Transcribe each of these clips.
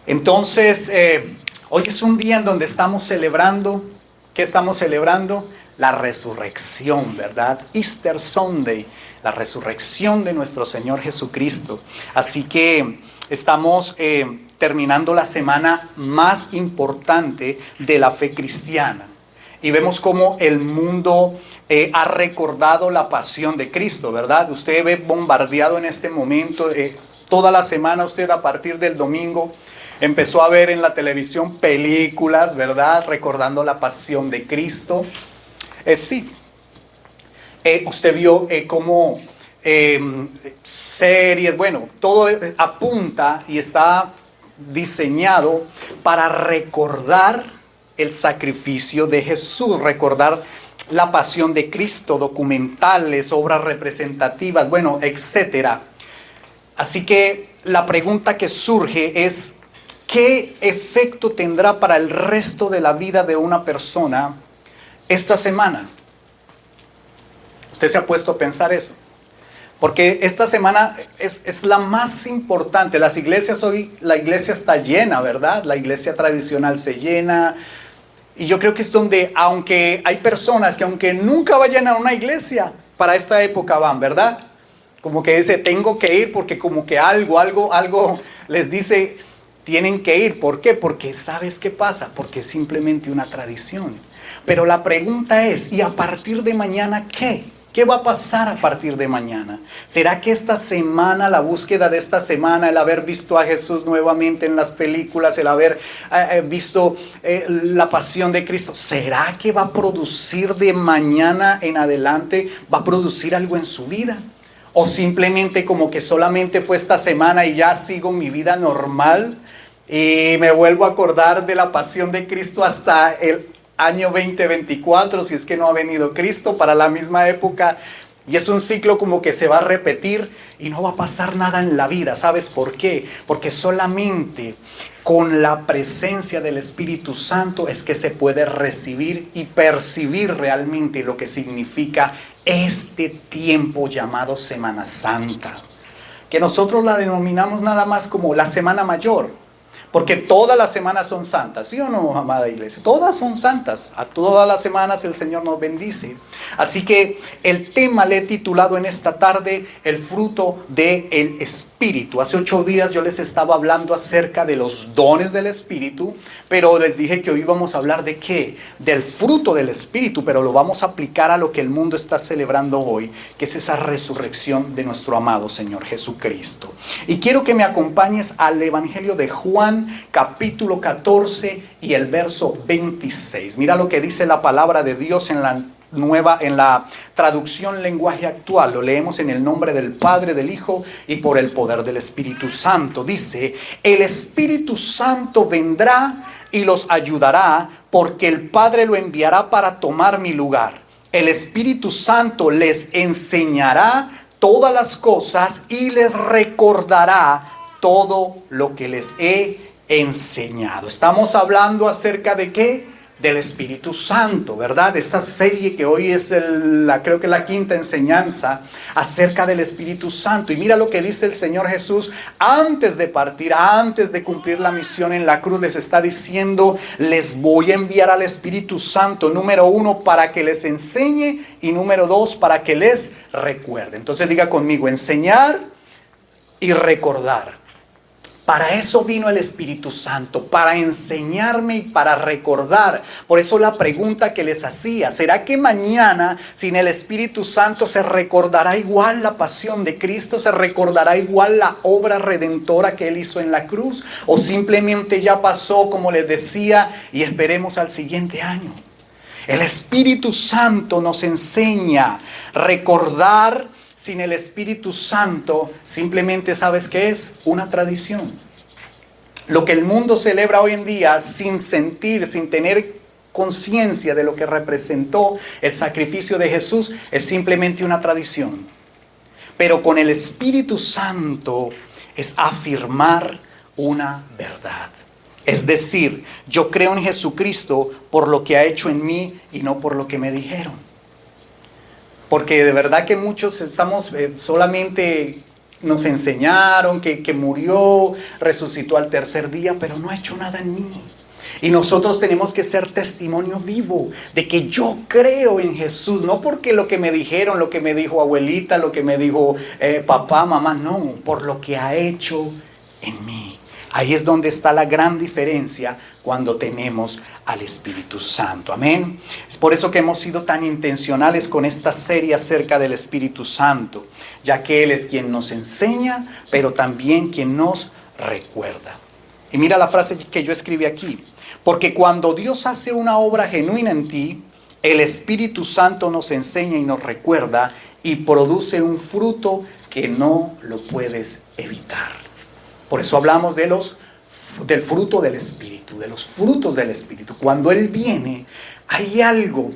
Entonces, hoy es un día en donde estamos celebrando, ¿qué estamos celebrando? La resurrección, ¿verdad? Easter Sunday, la resurrección de nuestro Señor Jesucristo. Así que estamos terminando la semana más importante de la fe cristiana. Y vemos cómo el mundo ha recordado la pasión de Cristo, ¿verdad? Usted ve bombardeado en este momento, toda la semana usted a partir del domingo empezó a ver en la televisión películas, ¿verdad? Recordando la pasión de Cristo. Sí, usted vio cómo series, bueno, todo apunta y está diseñado para recordar el sacrificio de Jesús, recordar la pasión de Cristo, documentales, obras representativas, bueno, etcétera. Así que la pregunta que surge es, ¿qué efecto tendrá para el resto de la vida de una persona esta semana? ¿Usted se ha puesto a pensar eso? Porque esta semana es la más importante. Las iglesias hoy, la iglesia está llena, ¿verdad? La iglesia tradicional se llena. Y yo creo que es donde, aunque hay personas que aunque nunca vayan a una iglesia, para esta época van, ¿verdad? Como que dice, tengo que ir porque como que algo les dice, tienen que ir. ¿Por qué? Porque ¿sabes qué pasa? Porque es simplemente una tradición. Pero la pregunta es, ¿y a partir de mañana qué? ¿Qué va a pasar a partir de mañana? ¿Será que esta semana, la búsqueda de esta semana, el haber visto a Jesús nuevamente en las películas, el haber visto la pasión de Cristo, ¿será que va a producir de mañana en adelante, va a producir algo en su vida? ¿O simplemente como que solamente fue esta semana y ya sigo mi vida normal y me vuelvo a acordar de la pasión de Cristo hasta el año 2024, si es que no ha venido Cristo para la misma época, y es un ciclo como que se va a repetir y no va a pasar nada en la vida? ¿Sabes por qué? Porque solamente con la presencia del Espíritu Santo es que se puede recibir y percibir realmente lo que significa este tiempo llamado Semana Santa, que nosotros la denominamos nada más como la Semana Mayor. Porque todas las semanas son santas, ¿sí o no, amada iglesia? Todas son santas. A todas las semanas el Señor nos bendice. Así que el tema le he titulado en esta tarde, el fruto del Espíritu. Hace 8 días yo les estaba hablando acerca de los dones del Espíritu, pero les dije que hoy vamos a hablar de ¿qué? Del fruto del Espíritu, pero lo vamos a aplicar a lo que el mundo está celebrando hoy, que es esa resurrección de nuestro amado Señor Jesucristo. Y quiero que me acompañes al Evangelio de Juan, capítulo 14 y el verso 26. Mira lo que dice la palabra de Dios en la traducción lenguaje actual. Lo leemos en el nombre del Padre, del Hijo y por el poder del Espíritu Santo. Dice: el Espíritu Santo vendrá y los ayudará, porque el Padre lo enviará para tomar mi lugar. El Espíritu Santo les enseñará todas las cosas y les recordará todo lo que les he enseñado. Estamos hablando acerca de ¿qué? Del Espíritu Santo, ¿verdad? Esta serie que hoy es creo que la 5ª enseñanza acerca del Espíritu Santo. Y mira lo que dice el Señor Jesús antes de partir, antes de cumplir la misión en la cruz. Les está diciendo: les voy a enviar al Espíritu Santo, número 1, para que les enseñe, y número 2, para que les recuerde. Entonces diga conmigo: enseñar y recordar. Para eso vino el Espíritu Santo, para enseñarme y para recordar. Por eso la pregunta que les hacía: ¿será que mañana sin el Espíritu Santo se recordará igual la pasión de Cristo? ¿Se recordará igual la obra redentora que Él hizo en la cruz? ¿O simplemente ya pasó, como les decía, y esperemos al siguiente año? El Espíritu Santo nos enseña. Recordar sin el Espíritu Santo simplemente, ¿sabes qué es? Una tradición. Lo que el mundo celebra hoy en día sin sentir, sin tener conciencia de lo que representó el sacrificio de Jesús, es simplemente una tradición. Pero con el Espíritu Santo es afirmar una verdad. Es decir, yo creo en Jesucristo por lo que ha hecho en mí y no por lo que me dijeron. Porque de verdad que muchos estamos solamente nos enseñaron que murió, resucitó al tercer día, pero no ha hecho nada en mí. Y nosotros tenemos que ser testimonio vivo de que yo creo en Jesús, no porque lo que me dijeron, lo que me dijo abuelita, lo que me dijo papá, mamá, no, por lo que ha hecho en mí. Ahí es donde está la gran diferencia cuando tenemos al Espíritu Santo. Amén. Es por eso que hemos sido tan intencionales con esta serie acerca del Espíritu Santo, ya que Él es quien nos enseña, pero también quien nos recuerda. Y mira la frase que yo escribí aquí. Porque cuando Dios hace una obra genuina en ti, el Espíritu Santo nos enseña y nos recuerda y produce un fruto que no lo puedes evitar. Por eso hablamos del fruto del Espíritu, de los frutos del Espíritu. Cuando Él viene, hay algo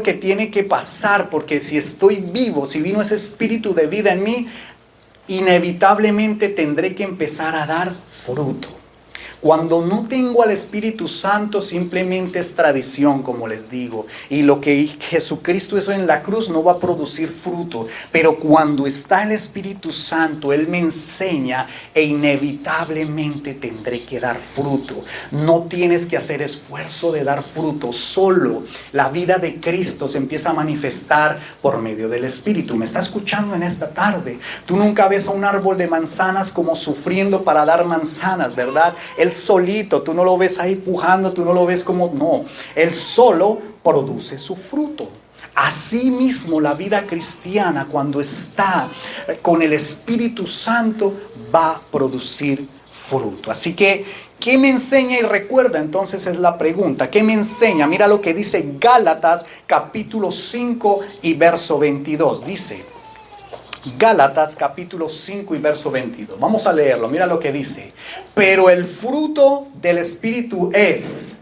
que tiene que pasar, porque si estoy vivo, si vino ese Espíritu de vida en mí, inevitablemente tendré que empezar a dar fruto. Cuando no tengo al Espíritu Santo, simplemente es tradición, como les digo. Y lo que Jesucristo hizo en la cruz no va a producir fruto. Pero cuando está el Espíritu Santo, Él me enseña e inevitablemente tendré que dar fruto. No tienes que hacer esfuerzo de dar fruto. Solo la vida de Cristo se empieza a manifestar por medio del Espíritu. ¿Me está escuchando en esta tarde? Tú nunca ves a un árbol de manzanas como sufriendo para dar manzanas, ¿verdad? Él solito, tú no lo ves ahí pujando, tú no lo ves como, no, Él solo produce su fruto. Así mismo la vida cristiana, cuando está con el Espíritu Santo, va a producir fruto. Así que, ¿qué me enseña y recuerda? Entonces es la pregunta. ¿Qué me enseña? Mira lo que dice Gálatas capítulo 5 y verso 22. Dice Gálatas capítulo 5 y verso 22. Vamos a leerlo. Mira lo que dice. Pero el fruto del Espíritu es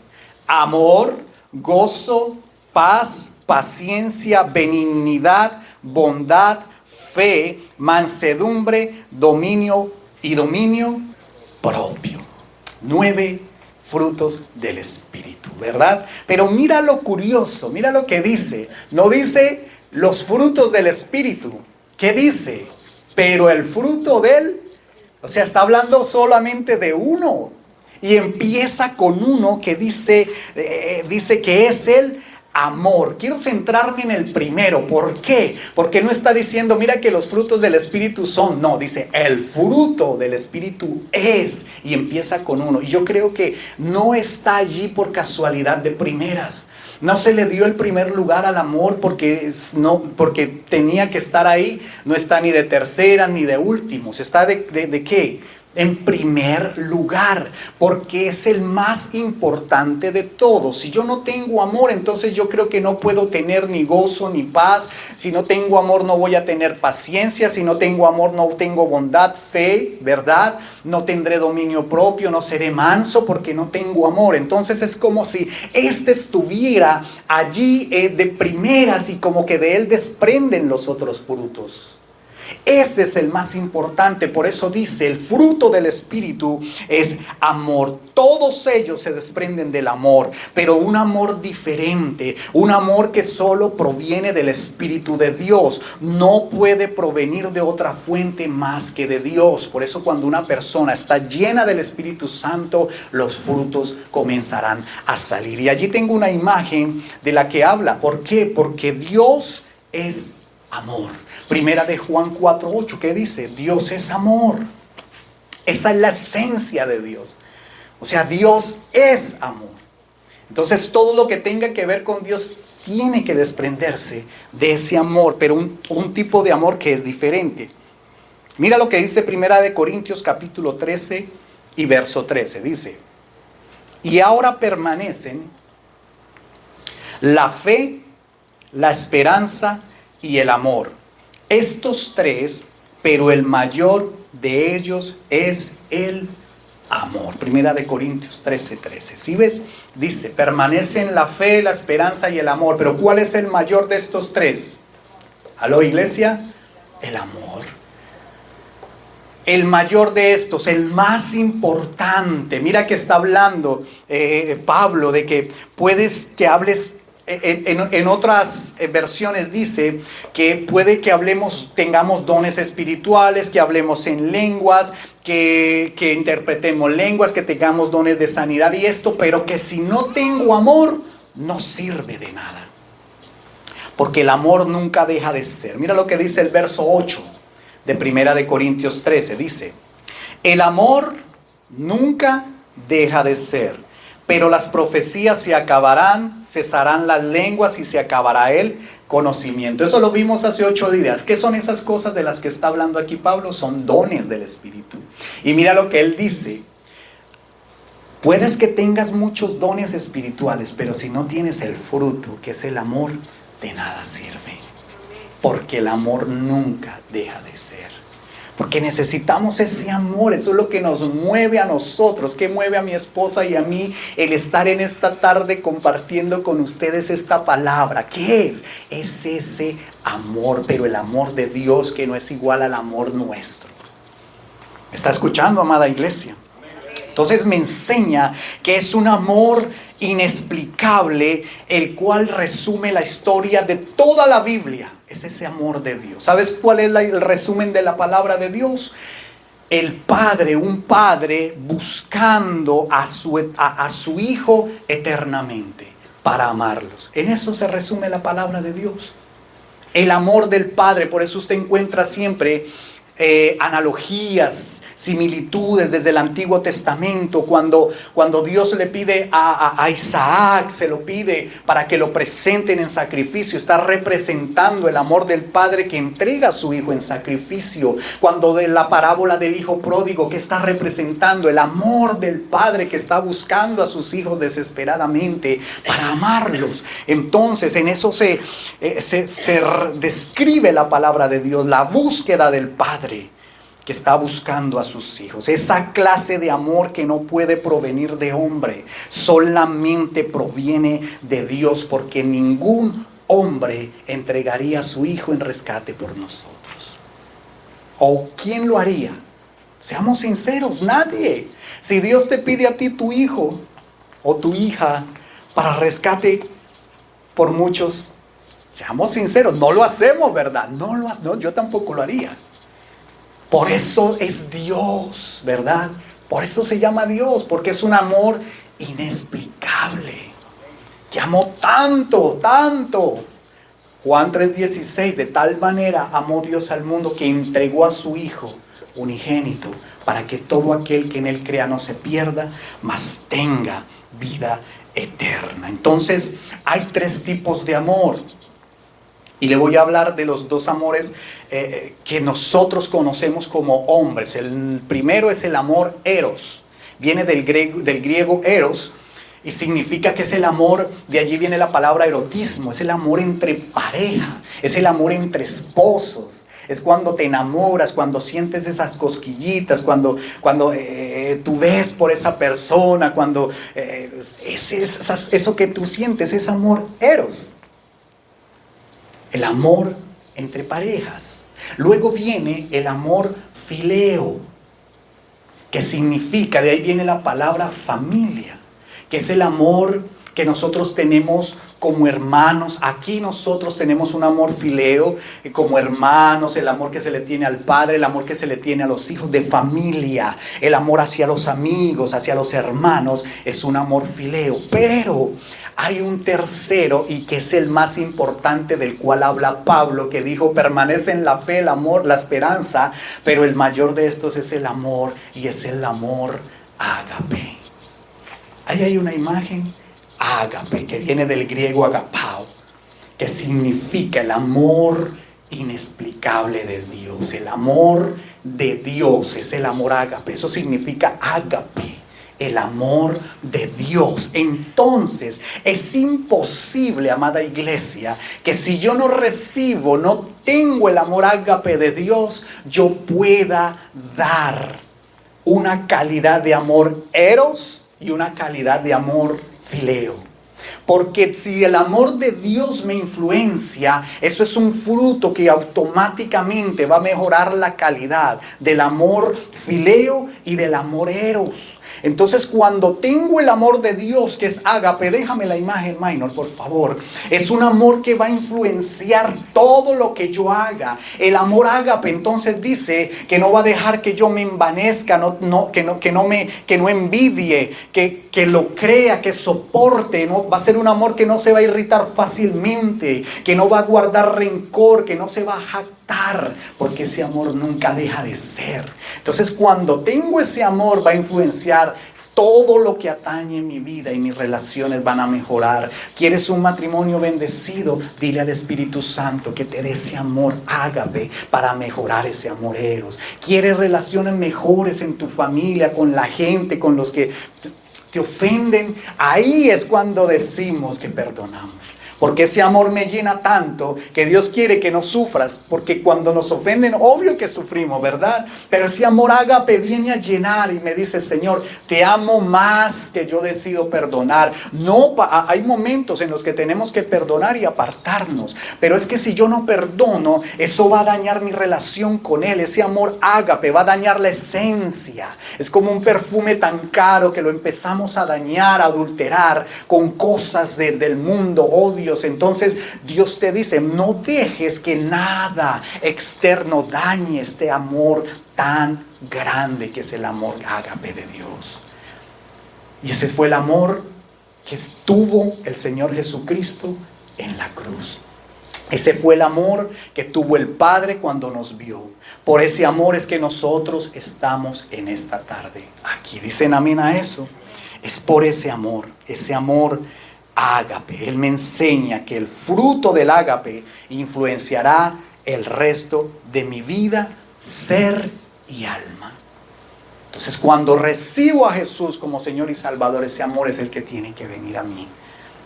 amor, gozo, paz, paciencia, benignidad, bondad, fe, mansedumbre, dominio propio. 9 frutos del Espíritu, ¿verdad? Pero mira lo curioso, mira lo que dice. No dice los frutos del Espíritu. ¿Qué dice? Pero el fruto o sea, está hablando solamente de uno. Y empieza con uno que dice que es el amor. Quiero centrarme en el primero. ¿Por qué? Porque no está diciendo, mira que los frutos del Espíritu son. No, dice, el fruto del Espíritu es. Y empieza con uno. Y yo creo que no está allí por casualidad de primeras. No se le dio el primer lugar al amor porque tenía que estar ahí. No está ni de tercera ni de últimos. Está de ¿qué? En primer lugar, porque es el más importante de todos. Si yo no tengo amor, entonces yo creo que no puedo tener ni gozo ni paz. Si no tengo amor, no voy a tener paciencia. Si no tengo amor, no tengo bondad, fe, verdad. No tendré dominio propio, no seré manso porque no tengo amor. Entonces es como si estuviera allí de primeras y como que de él desprenden los otros frutos. Ese es el más importante. Por eso dice, el fruto del Espíritu es amor. Todos ellos se desprenden del amor, pero un amor diferente, un amor que solo proviene del Espíritu de Dios. No puede provenir de otra fuente más que de Dios. Por eso cuando una persona está llena del Espíritu Santo, los frutos comenzarán a salir. Y allí tengo una imagen de la que habla. ¿Por qué? Porque Dios es amor. Primera de Juan 4:8, ¿qué dice? Dios es amor. Esa es la esencia de Dios. O sea, Dios es amor. Entonces todo lo que tenga que ver con Dios tiene que desprenderse de ese amor, pero un tipo de amor que es diferente. Mira lo que dice Primera de Corintios capítulo 13 y verso 13. Dice, y ahora permanecen la fe, la esperanza y el amor. Estos tres, pero el mayor de ellos es el amor. Primera de Corintios 13:13. ¿Sí ves? Dice, permanecen la fe, la esperanza y el amor. Pero ¿cuál es el mayor de estos tres? ¿Aló, iglesia? El amor. El mayor de estos, el más importante. Mira que está hablando Pablo de que puedes que hables en otras versiones dice que puede que tengamos dones espirituales, que hablemos en lenguas, que interpretemos lenguas, que tengamos dones de sanidad y esto, pero que si no tengo amor, no sirve de nada. Porque el amor nunca deja de ser. Mira lo que dice el verso 8 de 1 Corintios 13. Dice, el amor nunca deja de ser. Pero las profecías se acabarán, cesarán las lenguas y se acabará el conocimiento. Eso lo vimos hace 8 días. ¿Qué son esas cosas de las que está hablando aquí Pablo? Son dones del Espíritu. Y mira lo que él dice. Puedes que tengas muchos dones espirituales, pero si no tienes el fruto, que es el amor, de nada sirve. Porque el amor nunca deja de ser. Porque necesitamos ese amor, eso es lo que nos mueve a nosotros, que mueve a mi esposa y a mí el estar en esta tarde compartiendo con ustedes esta palabra. ¿Qué es? Es ese amor, pero el amor de Dios que no es igual al amor nuestro. ¿Me está escuchando, amada iglesia? Entonces me enseña que es un amor inexplicable, el cual resume la historia de toda la Biblia. Es ese amor de Dios. ¿Sabes cuál es el resumen de la palabra de Dios? El Padre, un Padre buscando a su Hijo eternamente para amarlos. En eso se resume la palabra de Dios. El amor del Padre, por eso usted encuentra siempre analogías, similitudes desde el Antiguo Testamento, cuando Dios le pide a Isaac, se lo pide para que lo presenten en sacrificio, está representando el amor del Padre que entrega a su Hijo en sacrificio. Cuando de la parábola del Hijo Pródigo, que está representando el amor del Padre que está buscando a sus hijos desesperadamente para amarlos. Entonces en eso se describe la palabra de Dios, la búsqueda del Padre que está buscando a sus hijos. Esa clase de amor que no puede provenir de hombre, solamente proviene de Dios, porque ningún hombre entregaría a su hijo en rescate por nosotros. ¿O quién lo haría? Seamos sinceros, nadie. Si Dios te pide a ti tu hijo o tu hija para rescate por muchos, seamos sinceros, no lo hacemos, ¿verdad? No, yo tampoco lo haría. Por eso es Dios, ¿verdad? Por eso se llama Dios, porque es un amor inexplicable. Que amó tanto, tanto. Juan 3:16, de tal manera amó Dios al mundo que entregó a su Hijo unigénito, para que todo aquel que en él crea no se pierda, mas tenga vida eterna. Entonces, hay 3 tipos de amor. Y le voy a hablar de los 2 amores que nosotros conocemos como hombres. El primero es el amor eros. Viene del griego eros y significa que es el amor, de allí viene la palabra erotismo. Es el amor entre pareja, es el amor entre esposos. Es cuando te enamoras, cuando sientes esas cosquillitas, cuando tú ves por esa persona, cuando eso que tú sientes es amor eros. El amor entre parejas. Luego viene el amor fileo, que significa, de ahí viene la palabra familia, que es el amor que nosotros tenemos como hermanos. Aquí nosotros tenemos un amor fileo, como hermanos, el amor que se le tiene al padre, el amor que se le tiene a los hijos, de familia. El amor hacia los amigos, hacia los hermanos, es un amor fileo. Pero hay un tercero, y que es el más importante, del cual habla Pablo, que dijo: permanece en la fe, el amor, la esperanza, pero el mayor de estos es el amor, y es el amor ágape. Ahí hay una imagen, ágape, que viene del griego agapao, que significa el amor inexplicable de Dios. El amor de Dios es el amor ágape, eso significa ágape. El amor de Dios. Entonces es imposible, amada iglesia, que si yo no recibo, no tengo el amor ágape de Dios, yo pueda dar una calidad de amor eros y una calidad de amor fileo. Porque si el amor de Dios me influencia, eso es un fruto que automáticamente va a mejorar la calidad del amor fileo y del amor eros. Entonces, cuando tengo el amor de Dios, que es ágape, déjame la imagen, minor, por favor. Es un amor que va a influenciar todo lo que yo haga. El amor ágape, entonces, dice que no va a dejar que yo me envanezca, que no envidie, que lo crea, que soporte. No va a ser un amor que no se va a irritar fácilmente, que no va a guardar rencor, que no se va a jactar, porque ese amor nunca deja de ser. Entonces, cuando tengo ese amor, va a influenciar todo lo que atañe mi vida, y mis relaciones van a mejorar. ¿Quieres un matrimonio bendecido? Dile al Espíritu Santo que te dé ese amor ágape para mejorar ese amor eros. ¿Quieres relaciones mejores en tu familia, con la gente, con los que te ofenden? Ahí es cuando decimos que perdonamos. Porque ese amor me llena tanto que Dios quiere que no sufras. Porque cuando nos ofenden, obvio que sufrimos, ¿verdad? Pero ese amor ágape viene a llenar y me dice: Señor, te amo más, que yo decido perdonar. No, hay momentos en los que tenemos que perdonar y apartarnos. Pero es que si yo no perdono, eso va a dañar mi relación con Él. Ese amor ágape va a dañar la esencia. Es como un perfume tan caro que lo empezamos a dañar, a adulterar con cosas del mundo, odio. Entonces Dios te dice: no dejes que nada externo dañe este amor tan grande que es el amor ágape de Dios. Y ese fue el amor que tuvo el Señor Jesucristo en la cruz. Ese fue el amor que tuvo el Padre cuando nos vio. Por ese amor es que nosotros estamos en esta tarde aquí. Dicen amén a eso. Es por ese amor ágape. Él me enseña que el fruto del ágape influenciará el resto de mi vida, ser y alma. Entonces, cuando recibo a Jesús como Señor y Salvador, ese amor es el que tiene que venir a mí.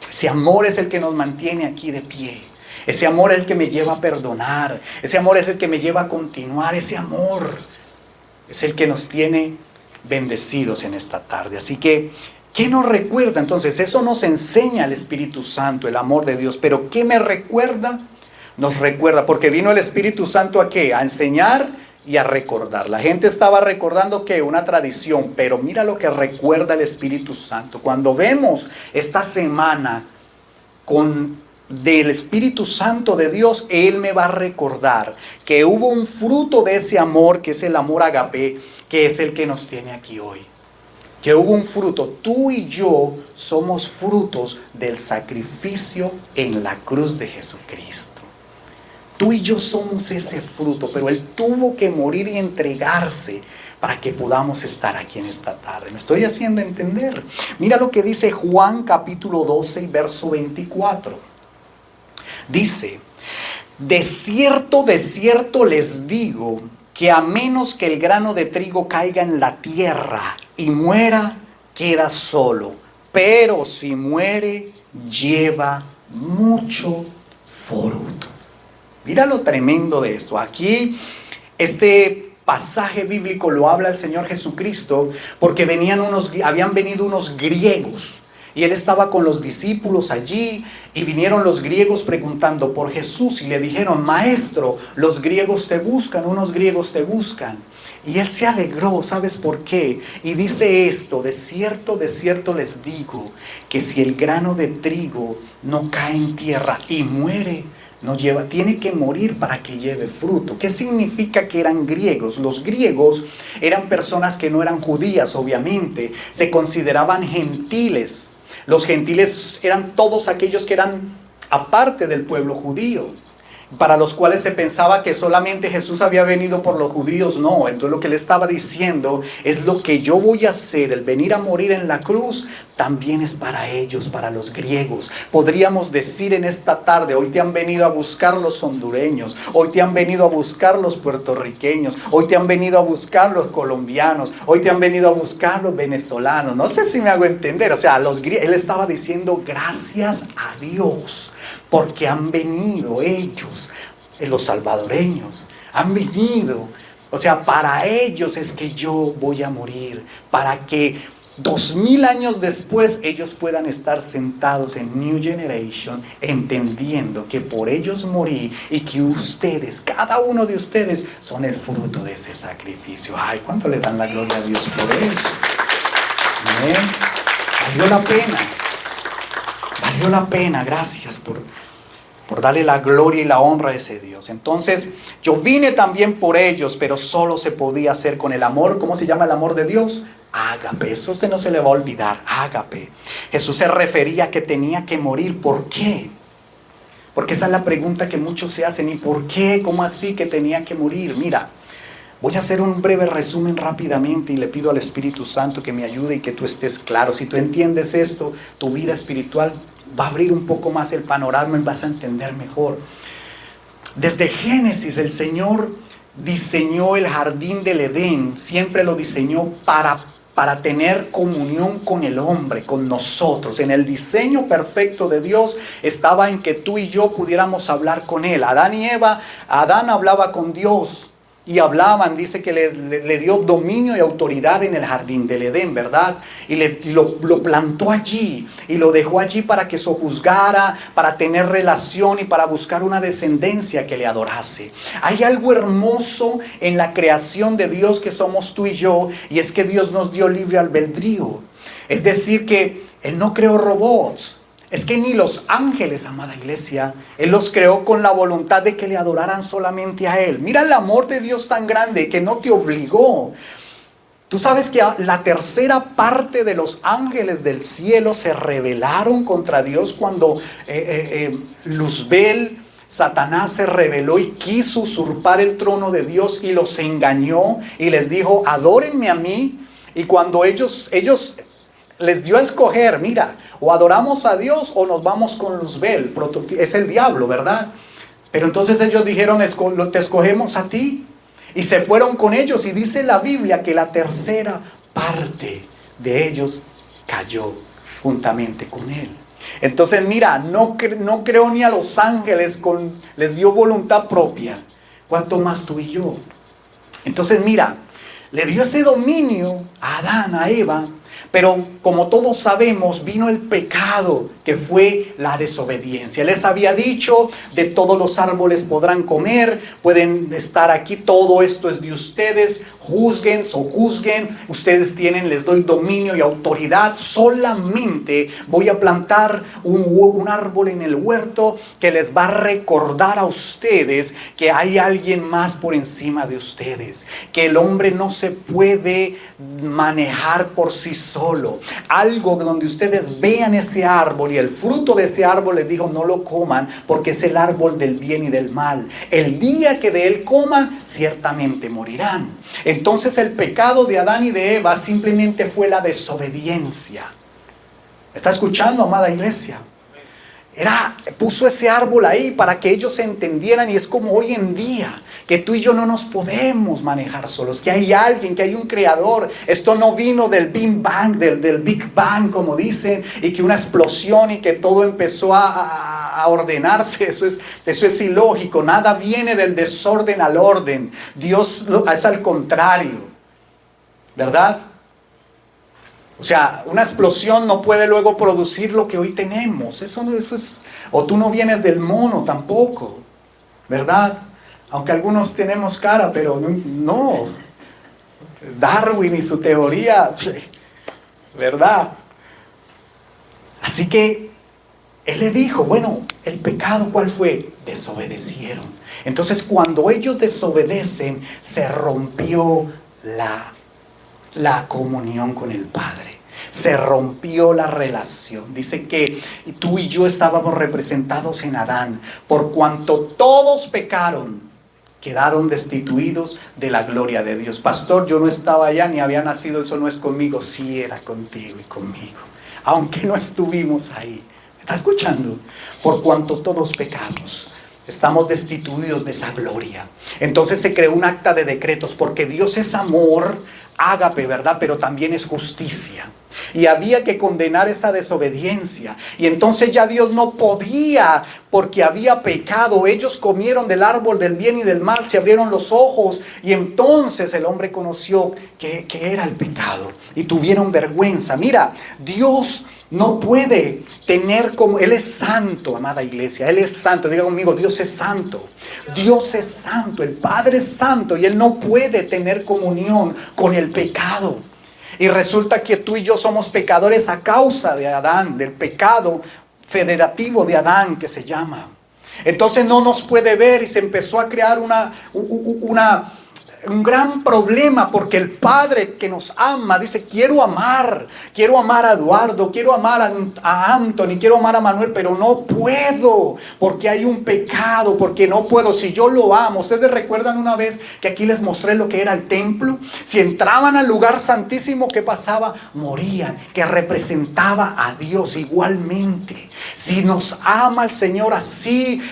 Ese amor es el que nos mantiene aquí de pie. Ese amor es el que me lleva a perdonar. Ese amor es el que me lleva a continuar. Ese amor es el que nos tiene bendecidos en esta tarde. Así que, ¿qué nos recuerda? Entonces, eso nos enseña el Espíritu Santo, el amor de Dios. Pero ¿qué me recuerda? Nos recuerda, porque vino el Espíritu Santo ¿a qué? A enseñar y a recordar. La gente estaba recordando ¿qué? Una tradición, pero mira lo que recuerda el Espíritu Santo. Cuando vemos esta semana del Espíritu Santo de Dios, Él me va a recordar que hubo un fruto de ese amor, que es el amor agape, que es el que nos tiene aquí hoy. Que hubo un fruto. Tú y yo somos frutos del sacrificio en la cruz de Jesucristo. Tú y yo somos ese fruto, pero Él tuvo que morir y entregarse para que podamos estar aquí en esta tarde. ¿Me estoy haciendo entender? Mira lo que dice Juan capítulo 12 y verso 24. Dice: de cierto les digo, que a menos que el grano de trigo caiga en la tierra y muera, queda solo. Pero si muere, lleva mucho fruto. Mira lo tremendo de esto. Aquí, este pasaje bíblico lo habla el Señor Jesucristo, porque habían venido unos griegos. Y Él estaba con los discípulos allí, y vinieron los griegos preguntando por Jesús y le dijeron: Maestro, los griegos te buscan, unos griegos te buscan. Y Él se alegró, ¿sabes por qué? Y dice esto: de cierto les digo, que si el grano de trigo no cae en tierra y muere, tiene que morir para que lleve fruto. ¿Qué significa que eran griegos? Los griegos eran personas que no eran judías, obviamente, se consideraban gentiles. Los gentiles eran todos aquellos que eran aparte del pueblo judío, para los cuales se pensaba que solamente Jesús había venido por los judíos. No, entonces lo que le estaba diciendo es: lo que yo voy a hacer, el venir a morir en la cruz, también es para ellos, para los griegos. Podríamos decir en esta tarde: hoy te han venido a buscar los hondureños, hoy te han venido a buscar los puertorriqueños, hoy te han venido a buscar los colombianos, hoy te han venido a buscar los venezolanos. No sé si me hago entender. O sea, él estaba diciendo: gracias a Dios, porque han venido ellos, los salvadoreños, han venido. O sea, para ellos es que yo voy a morir, para que 2000 años después ellos puedan estar sentados en New Generation, entendiendo que por ellos morí y que ustedes, cada uno de ustedes, son el fruto de ese sacrificio. Ay, ¿cuánto le dan la gloria a Dios por eso? Amén. Valió la pena. Valió la pena. Gracias por darle la gloria y la honra a ese Dios. Entonces, yo vine también por ellos, pero solo se podía hacer con el amor. ¿Cómo se llama el amor de Dios? Ágape. Eso usted no se le va a olvidar. Ágape. Jesús se refería a que tenía que morir. ¿Por qué? Porque esa es la pregunta que muchos se hacen. ¿Y por qué? ¿Cómo así que tenía que morir? Mira, voy a hacer un breve resumen rápidamente y le pido al Espíritu Santo que me ayude y que tú estés claro. Si tú entiendes esto, tu vida espiritual va a abrir un poco más el panorama y vas a entender mejor. Desde Génesis, el Señor diseñó el jardín del Edén. Siempre lo diseñó para tener comunión con el hombre, con nosotros. En el diseño perfecto de Dios estaba en que tú y yo pudiéramos hablar con Él. Adán y Eva, Adán hablaba con Dios y hablaban, dice que le dio dominio y autoridad en el jardín del Edén, ¿verdad? Y lo plantó allí y lo dejó allí para que sojuzgara, para tener relación y para buscar una descendencia que le adorase. Hay algo hermoso en la creación de Dios que somos tú y yo, y es que Dios nos dio libre albedrío. Es decir que Él no creó robots. Es que ni los ángeles, amada iglesia, Él los creó con la voluntad de que le adoraran solamente a Él. Mira el amor de Dios tan grande que no te obligó. Tú sabes que la tercera parte de los ángeles del cielo se rebelaron contra Dios cuando Luzbel, Satanás, se rebeló y quiso usurpar el trono de Dios y los engañó y les dijo, adórenme a mí. Y cuando ellos les dio a escoger, mira, o adoramos a Dios o nos vamos con Luzbel, es el diablo, ¿verdad? Pero entonces ellos dijeron, te escogemos a ti, y se fueron con ellos, y dice la Biblia que la tercera parte de ellos cayó juntamente con él. Entonces mira, no creó ni a los ángeles, les dio voluntad propia, cuanto más tú y yo. Entonces mira, le dio ese dominio a Adán, a Eva. Pero como todos sabemos, vino el pecado, que fue la desobediencia. Les había dicho, de todos los árboles podrán comer, pueden estar aquí, todo esto es de ustedes, juzguen, ustedes les doy dominio y autoridad, solamente voy a plantar un árbol en el huerto que les va a recordar a ustedes que hay alguien más por encima de ustedes, que el hombre no se puede manejar por sí solo. Algo donde ustedes vean ese árbol y el fruto de ese árbol, les dijo, no lo coman porque es el árbol del bien y del mal. El día que de él coman, ciertamente morirán. Entonces el pecado de Adán y de Eva simplemente fue la desobediencia. ¿Me está escuchando, amada iglesia? Puso ese árbol ahí para que ellos entendieran, y es como hoy en día, que tú y yo no nos podemos manejar solos, que hay alguien, que hay un creador. Esto no vino del Big Bang, del Big Bang, como dicen, y que una explosión y que todo empezó a ordenarse. Eso es ilógico. Nada viene del desorden al orden. Dios es al contrario, ¿verdad? O sea, una explosión no puede luego producir lo que hoy tenemos. Eso es. O tú no vienes del mono tampoco, ¿verdad? Aunque algunos tenemos cara, pero no. Darwin y su teoría, ¿verdad? Así que él le dijo, bueno, el pecado, ¿cuál fue? Desobedecieron. Entonces, cuando ellos desobedecen, se rompió la comunión con el Padre. Se rompió la relación. Dice que tú y yo estábamos representados en Adán. Por cuanto todos pecaron, quedaron destituidos de la gloria de Dios. Pastor, yo no estaba allá ni había nacido, eso no es conmigo. Sí, era contigo y conmigo, aunque no estuvimos ahí. ¿Me está escuchando? Por cuanto todos pecamos, estamos destituidos de esa gloria. Entonces se creó un acta de decretos, porque Dios es amor, ágape, ¿verdad? Pero también es justicia. Y había que condenar esa desobediencia. Y entonces ya Dios no podía, porque había pecado. Ellos comieron del árbol del bien y del mal, se abrieron los ojos, y entonces el hombre conoció que era el pecado, y tuvieron vergüenza. Mira, Dios no puede tener como... Él es santo, amada iglesia. Él es santo. Diga conmigo, Dios es santo. Dios es santo. El Padre es santo. Y Él no puede tener comunión con el pecado. Y resulta que tú y yo somos pecadores a causa de Adán, del pecado federativo de Adán que se llama. Entonces no nos puede ver y se empezó a crear un gran problema, porque el Padre que nos ama dice: quiero amar a Eduardo, quiero amar a Anthony, quiero amar a Manuel, pero no puedo porque hay un pecado, porque no puedo. Si yo lo amo, ustedes recuerdan una vez que aquí les mostré lo que era el templo. Si entraban al lugar santísimo, ¿qué pasaba? Morían, que representaba a Dios igualmente. Si nos ama el Señor así,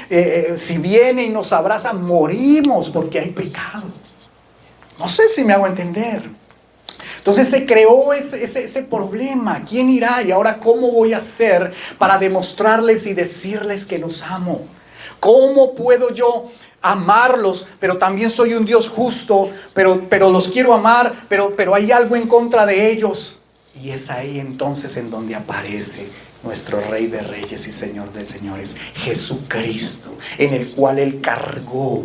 si viene y nos abraza, morimos porque hay pecado. No sé si me hago entender. Entonces se creó ese problema. ¿Quién irá? Y ahora, ¿cómo voy a hacer para demostrarles y decirles que los amo? ¿Cómo puedo yo amarlos? Pero también soy un Dios justo, pero los quiero amar, pero hay algo en contra de ellos. Y es ahí entonces en donde aparece nuestro Rey de Reyes y Señor de Señores, Jesucristo, en el cual Él cargó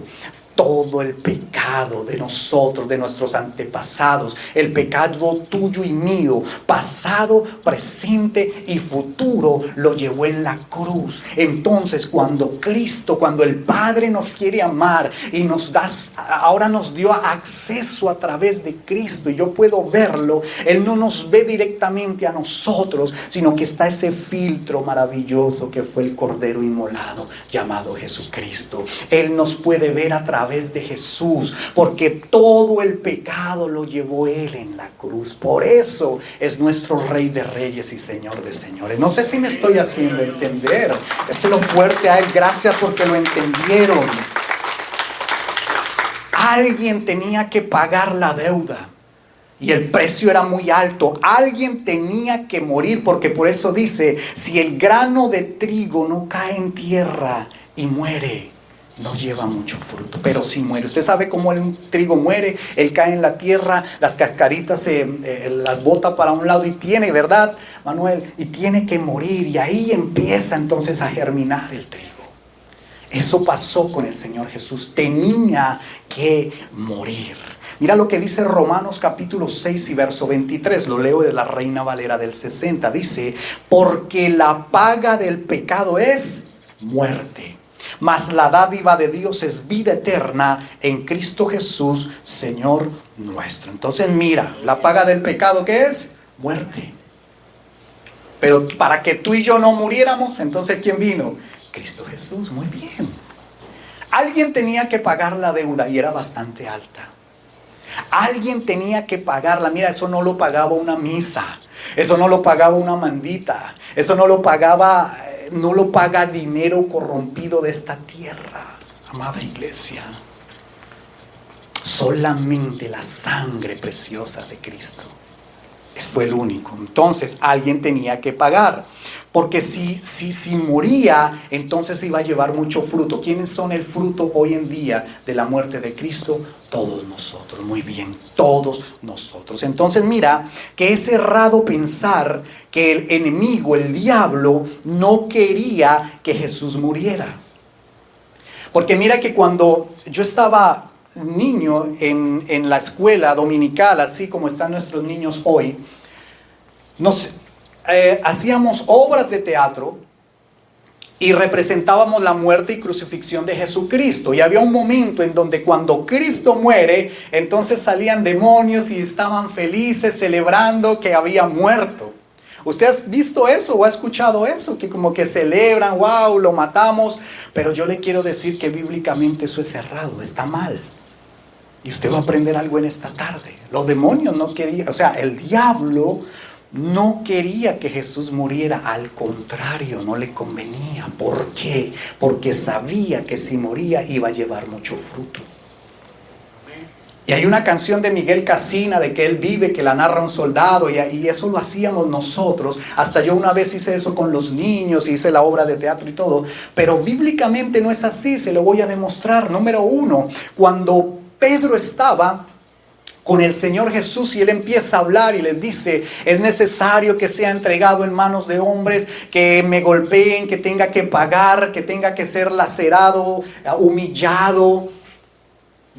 todo el pecado de nosotros, de nuestros antepasados, el pecado tuyo y mío, pasado, presente y futuro, lo llevó en la cruz. Entonces, cuando el Padre nos quiere amar y ahora nos dio acceso a través de Cristo, y yo puedo verlo, Él no nos ve directamente a nosotros, sino que está ese filtro maravilloso que fue el Cordero inmolado, llamado Jesucristo. Él nos puede ver a través de Jesús, porque todo el pecado lo llevó Él en la cruz. Por eso es nuestro Rey de Reyes y Señor de Señores. No sé si me estoy haciendo entender. Déselo fuerte a Él. Gracias porque lo entendieron. Alguien tenía que pagar la deuda. Y el precio era muy alto. Alguien tenía que morir, porque por eso dice: si el grano de trigo no cae en tierra y muere, no lleva mucho fruto, pero sí muere. Usted sabe cómo el trigo muere. Él cae en la tierra, las cascaritas las bota para un lado y tiene, ¿verdad, Manuel? Y tiene que morir, y ahí empieza entonces a germinar el trigo. Eso pasó con el Señor Jesús. Tenía que morir. Mira lo que dice Romanos capítulo 6 y verso 23. Lo leo de la Reina Valera del 60. Dice: porque la paga del pecado es muerte, mas la dádiva de Dios es vida eterna en Cristo Jesús, Señor nuestro. Entonces mira, la paga del pecado, ¿qué es? Muerte. Pero para que tú y yo no muriéramos, entonces ¿quién vino? Cristo Jesús. Muy bien. Alguien tenía que pagar la deuda, y era bastante alta. Alguien tenía que pagarla. Mira, eso no lo pagaba una misa, eso no lo pagaba una mandita, eso no lo paga dinero corrompido de esta tierra, amada iglesia. Solamente la sangre preciosa de Cristo fue el único. Entonces alguien tenía que pagar, porque si moría, entonces iba a llevar mucho fruto. ¿Quiénes son el fruto hoy en día de la muerte de Cristo? Todos nosotros. Muy bien, todos nosotros. Entonces mira que es errado pensar que el enemigo, el diablo, no quería que Jesús muriera. Porque mira que cuando yo estaba niño en la escuela dominical, así como están nuestros niños hoy, hacíamos obras de teatro y representábamos la muerte y crucifixión de Jesucristo. Y había un momento en donde cuando Cristo muere, entonces salían demonios y estaban felices celebrando que había muerto. ¿Usted ha visto eso o ha escuchado eso? Que como que celebran, wow, lo matamos. Pero yo le quiero decir que bíblicamente eso es errado, está mal. Y usted va a aprender algo en esta tarde. Los demonios no querían, el diablo no quería que Jesús muriera. Al contrario, no le convenía. ¿Por qué? Porque sabía que si moría iba a llevar mucho fruto. Y hay una canción de Miguel Casina, de que él vive, que la narra un soldado, y eso lo hacíamos nosotros. Hasta yo una vez hice eso con los niños, hice la obra de teatro y todo. Pero bíblicamente no es así, se lo voy a demostrar. Número 1, cuando Pedro estaba con el Señor Jesús y él empieza a hablar y les dice: es necesario que sea entregado en manos de hombres, que me golpeen, que tenga que pagar, que tenga que ser lacerado, humillado.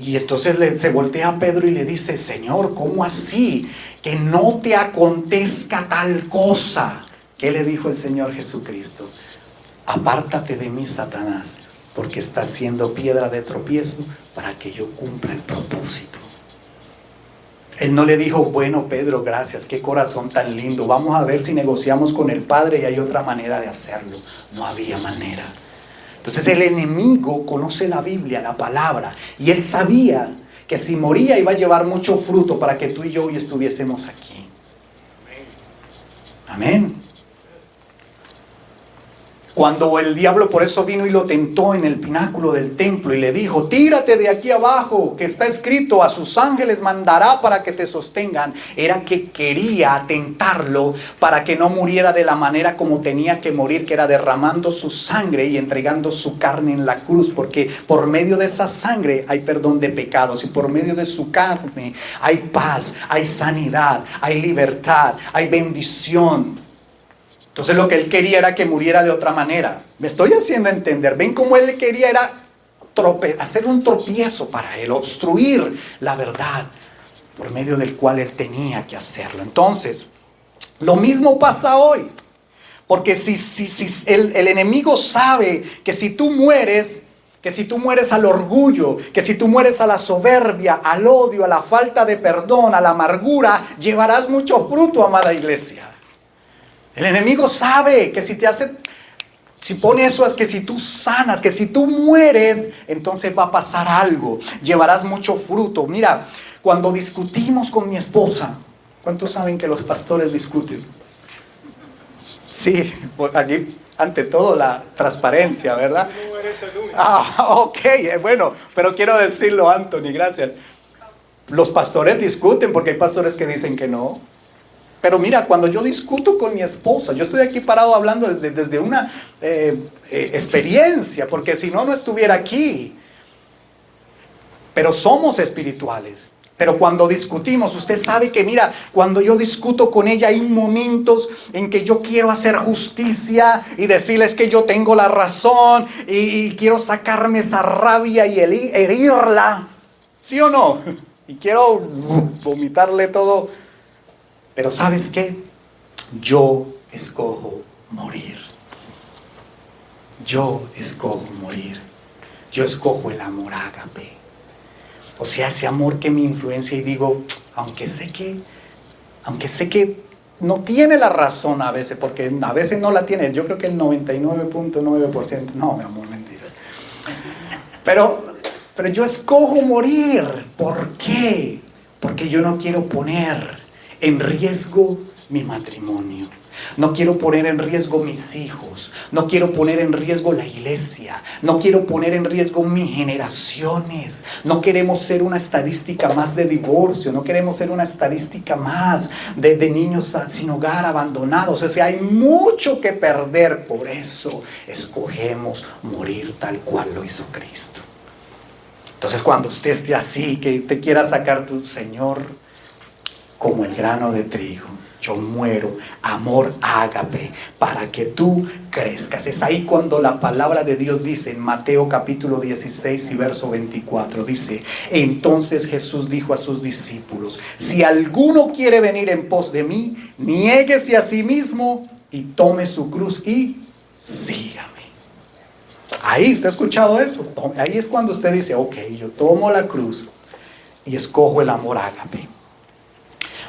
Y entonces se voltea a Pedro y le dice, Señor, ¿cómo así? Que no te acontezca tal cosa. ¿Qué le dijo el Señor Jesucristo? Apártate de mí, Satanás, porque estás siendo piedra de tropiezo para que yo cumpla el propósito. Él no le dijo, bueno, Pedro, gracias, qué corazón tan lindo, vamos a ver si negociamos con el Padre y hay otra manera de hacerlo. No había manera. Entonces el enemigo conoce la Biblia, la palabra, y él sabía que si moría iba a llevar mucho fruto para que tú y yo hoy estuviésemos aquí. Amén. Cuando el diablo por eso vino y lo tentó en el pináculo del templo y le dijo, tírate de aquí abajo, que está escrito, a sus ángeles mandará para que te sostengan, era que quería tentarlo para que no muriera de la manera como tenía que morir, que era derramando su sangre y entregando su carne en la cruz, porque por medio de esa sangre hay perdón de pecados y por medio de su carne hay paz, hay sanidad, hay libertad, hay bendición. Entonces lo que él quería era que muriera de otra manera. Me estoy haciendo entender. ¿Ven cómo él quería? Era hacer un tropiezo para él, obstruir la verdad por medio del cual él tenía que hacerlo. Entonces, lo mismo pasa hoy. Porque si el enemigo sabe que si tú mueres al orgullo, que si tú mueres a la soberbia, al odio, a la falta de perdón, a la amargura, llevarás mucho fruto, amada iglesia. El enemigo sabe que si pone eso, es que si tú sanas, que si tú mueres, entonces va a pasar algo, llevarás mucho fruto. Mira, cuando discutimos con mi esposa, ¿cuántos saben que los pastores discuten? Sí, aquí ante todo la transparencia, ¿verdad? No eres el único. Ok, bueno, pero quiero decirlo, Anthony, gracias. Los pastores discuten porque hay pastores que dicen que no. Pero mira, cuando yo discuto con mi esposa, yo estoy aquí parado hablando desde una experiencia, porque si no, no estuviera aquí. Pero somos espirituales. Pero cuando discutimos, usted sabe que mira, cuando yo discuto con ella hay momentos en que yo quiero hacer justicia y decirles que yo tengo la razón y quiero sacarme esa rabia y herirla. ¿Sí o no? Y quiero vomitarle todo. Pero ¿sabes qué? Yo escojo morir. Yo escojo morir. Yo escojo el amor ágape. O sea, ese amor que me influencia y digo, aunque sé que no tiene la razón a veces, porque a veces no la tiene, yo creo que el 99.9%, no, mi amor, mentiras. Pero yo escojo morir. ¿Por qué? Porque yo no quiero poner en riesgo mi matrimonio. No quiero poner en riesgo mis hijos. No quiero poner en riesgo la iglesia. No quiero poner en riesgo mis generaciones. No queremos ser una estadística más de divorcio. No queremos ser una estadística más de niños sin hogar abandonados. O sea, hay mucho que perder. Por eso escogemos morir tal cual lo hizo Cristo. Entonces cuando usted esté así, que te quiera sacar tu Señor, como el grano de trigo, yo muero, amor ágape, para que tú crezcas. Es ahí cuando la palabra de Dios dice en Mateo capítulo 16 y verso 24, dice, entonces Jesús dijo a sus discípulos, si alguno quiere venir en pos de mí, niéguese a sí mismo y tome su cruz y sígame. Ahí, ¿usted ha escuchado eso? Ahí es cuando usted dice, ok, yo tomo la cruz y escojo el amor ágape.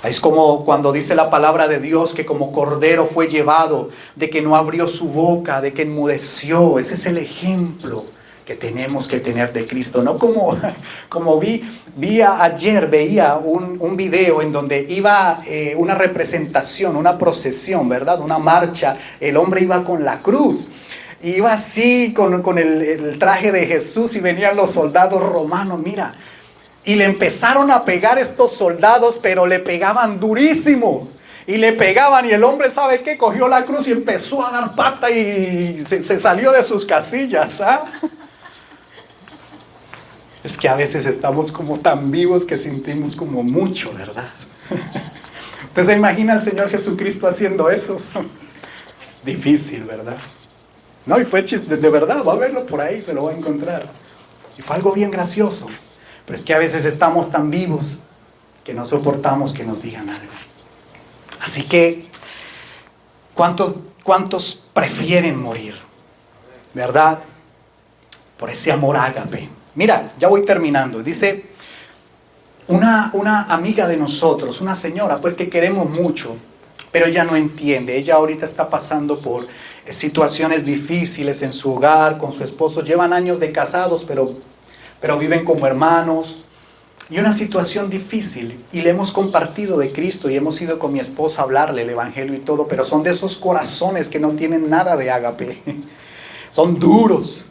Es como cuando dice la palabra de Dios que como cordero fue llevado, de que no abrió su boca, de que enmudeció. Ese es el ejemplo que tenemos que tener de Cristo. No como ayer veía un video en donde iba una representación, una procesión, ¿verdad? Una marcha. El hombre iba con la cruz. Iba así con el traje de Jesús y venían los soldados romanos, mira. Y le empezaron a pegar estos soldados, pero le pegaban durísimo. Y le pegaban y el hombre, ¿sabe qué? Cogió la cruz y empezó a dar pata y se salió de sus casillas. ¿Ah? Es que a veces estamos como tan vivos que sentimos como mucho, ¿verdad? ¿Usted se imagina al Señor Jesucristo haciendo eso? Difícil, ¿verdad? No, y fue chiste, de verdad, va a verlo por ahí, se lo va a encontrar. Y fue algo bien gracioso. Pero es que a veces estamos tan vivos que no soportamos que nos digan algo. Así que, ¿cuántos prefieren morir? ¿Verdad? Por ese amor ágape. Mira, ya voy terminando. Dice una amiga de nosotros, una señora, pues que queremos mucho, pero ella no entiende. Ella ahorita está pasando por situaciones difíciles en su hogar, con su esposo. Llevan años de casados, pero viven como hermanos. Y una situación difícil. Y le hemos compartido de Cristo y hemos ido con mi esposa a hablarle el evangelio y todo. Pero son de esos corazones que no tienen nada de ágape. Son duros.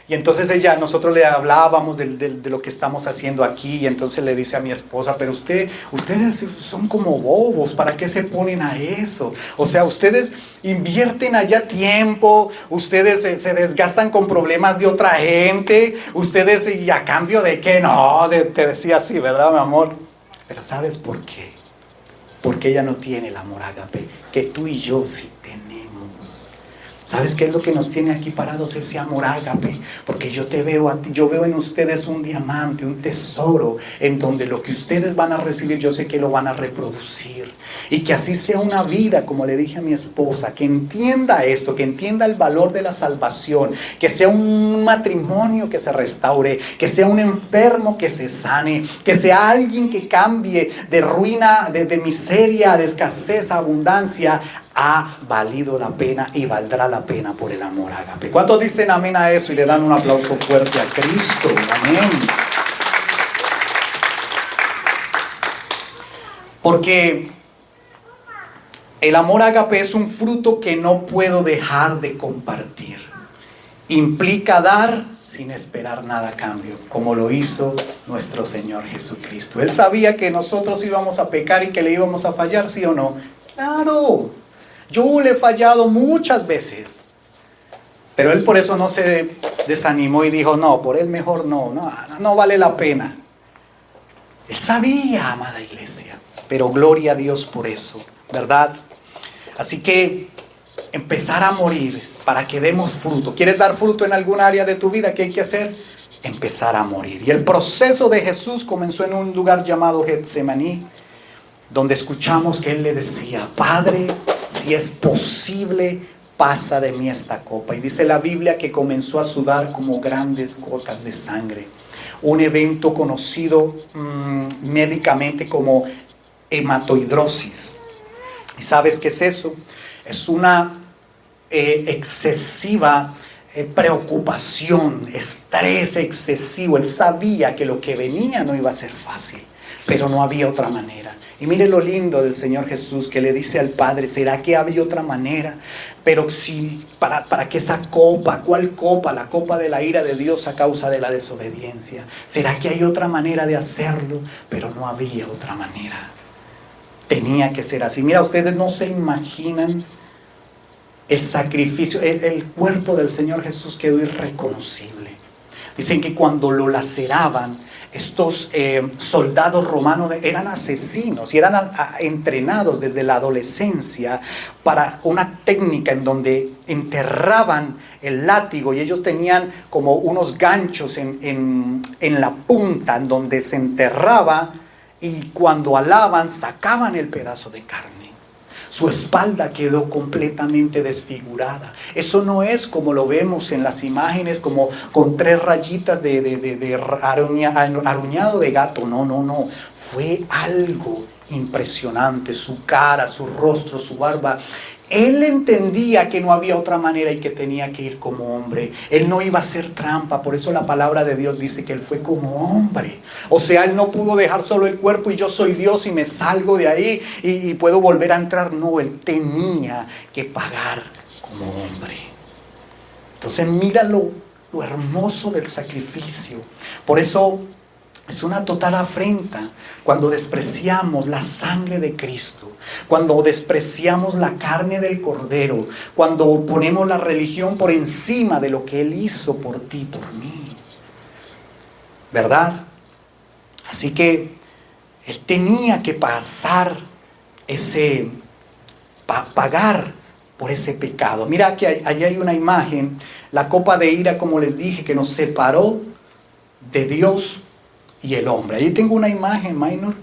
Y entonces nosotros le hablábamos de lo que estamos haciendo aquí, y entonces le dice a mi esposa, pero ustedes son como bobos, ¿para qué se ponen a eso? O sea, ustedes invierten allá tiempo, ustedes se desgastan con problemas de otra gente, ustedes, ¿y a cambio de qué? No, te decía así, ¿verdad, mi amor? Pero ¿sabes por qué? Porque ella no tiene el amor ágape, que tú y yo sí tenemos. ¿Sabes qué es lo que nos tiene aquí parados? Ese amor ágape. Porque yo te veo a ti, yo veo en ustedes un diamante, un tesoro, en donde lo que ustedes van a recibir, yo sé que lo van a reproducir. Y que así sea una vida, como le dije a mi esposa, que entienda esto, que entienda el valor de la salvación, que sea un matrimonio que se restaure, que sea un enfermo que se sane, que sea alguien que cambie de ruina, de miseria, de escasez a abundancia. Ha valido la pena y valdrá la pena por el amor ágape. ¿Cuántos dicen amén a eso y le dan un aplauso fuerte a Cristo? Amén. Porque el amor ágape es un fruto que no puedo dejar de compartir. Implica dar sin esperar nada a cambio, como lo hizo nuestro Señor Jesucristo. Él sabía que nosotros íbamos a pecar y que le íbamos a fallar, ¿sí o no? ¡Claro! Yo le he fallado muchas veces, pero él por eso no se desanimó y dijo, no, por él mejor no vale la pena. Él sabía, amada iglesia, pero gloria a Dios por eso, ¿verdad? Así que empezar a morir para que demos fruto. ¿Quieres dar fruto en algún área de tu vida? ¿Qué hay que hacer? Empezar a morir. Y el proceso de Jesús comenzó en un lugar llamado Getsemaní, donde escuchamos que él le decía, Padre, si es posible, pasa de mí esta copa. Y dice la Biblia que comenzó a sudar como grandes gotas de sangre. Un evento conocido médicamente como hematoidrosis. ¿Y sabes qué es eso? Es una excesiva preocupación, estrés excesivo. Él sabía que lo que venía no iba a ser fácil, pero no había otra manera. Y mire lo lindo del Señor Jesús, que le dice al Padre, ¿será que había otra manera? Pero si para que esa copa, ¿cuál copa? La copa de la ira de Dios a causa de la desobediencia. ¿Será que hay otra manera de hacerlo? Pero no había otra manera. Tenía que ser así. Mira, ustedes no se imaginan el sacrificio. El cuerpo del Señor Jesús quedó irreconocible. Dicen que cuando lo laceraban, estos soldados romanos eran asesinos y eran entrenados desde la adolescencia para una técnica en donde enterraban el látigo, y ellos tenían como unos ganchos en la punta en donde se enterraba, y cuando alaban sacaban el pedazo de carne. Su espalda quedó completamente desfigurada. Eso no es como lo vemos en las imágenes, como con 3 rayitas de aruñado de gato. No. Fue algo impresionante. Su cara, su rostro, su barba. Él entendía que no había otra manera y que tenía que ir como hombre. Él no iba a hacer trampa. Por eso la palabra de Dios dice que él fue como hombre. O sea, él no pudo dejar solo el cuerpo y yo soy Dios y me salgo de ahí y puedo volver a entrar. No, él tenía que pagar como hombre. Entonces mira lo hermoso del sacrificio. Por eso es una total afrenta cuando despreciamos la sangre de Cristo, cuando despreciamos la carne del Cordero, cuando ponemos la religión por encima de lo que Él hizo por ti, por mí. ¿Verdad? Así que Él tenía que pagar por ese pecado. Mira que allí hay una imagen, la copa de ira, como les dije, que nos separó de Dios. y el hombre. Ahí tengo una imagen, Minor,